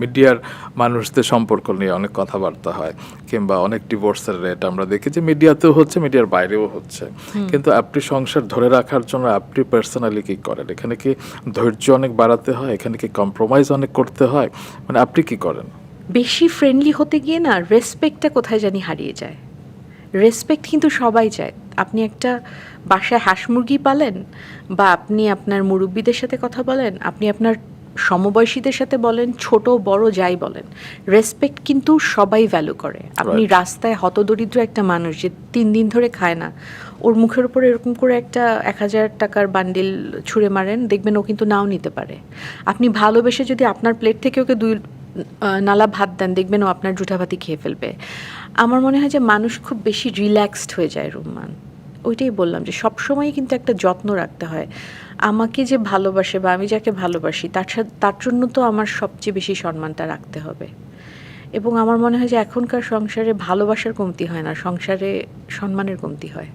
মিডিয়ার মানুষদের সম্পর্ক নিয়ে অনেক কথাবার্তা হয়, কিংবা অনেক ডিভোর্সের রেট আমরা দেখি যে মিডিয়াতেও হচ্ছে, মিডিয়ার বাইরেও হচ্ছে। কিন্তু আপনি সংসার ধরে রাখার জন্য আপনি পার্সোনালি কী করেন? এখানে কি ধৈর্য অনেক বাড়াতে হয়? এখানে কি কম্প্রোমাইজ অনেক করতে হয়? মানে আপনি কি করেন? বেশি ফ্রেন্ডলি হতে গিয়ে না রেসপেক্টটা কোথায় জানি হারিয়ে যায়। রেসপেক্ট কিন্তু সবাই চায়। আপনি একটা বাসায় হাঁস মুরগি পালেন, বা আপনি আপনার মুরব্বিদের সাথে কথা বলেন, আপনি আপনার সমবয়সীদের সাথে বলেন, ছোট বড় যাই বলেন, রেসপেক্ট কিন্তু সবাই ভ্যালু করে। আপনি Right. রাস্তায় হতদরিদ্র একটা মানুষ যে 3 দিন ধরে খায় না, ওর মুখের উপরে এরকম করে একটা 1,000 টাকার বান্ডিল ছুঁড়ে মারেন, দেখবেন ও কিন্তু নাও নিতে পারে। আপনি ভালোবেসে যদি আপনার প্লেট থেকে ওকে 2 নালা ভাত দেন, দেখবেন ও আপনার জুঠা ভাতি খেয়ে ফেলবে। আমার মনে হয় যে মানুষ খুব বেশি রিল্যাক্সড হয়ে যায় রুম্মান। ওইটাই বললাম যে সবসময়ই কিন্তু একটা যত্ন রাখতে হয়। আমাকে যে ভালোবাসে বা আমি যাকে ভালোবাসি তার জন্য তো আমার সবচেয়ে বেশি সম্মানটা রাখতে হবে। এবং আমার মনে হয় যে এখনকার সংসারে ভালোবাসার কমতি হয় না, সংসারে সম্মানের কমতি হয়।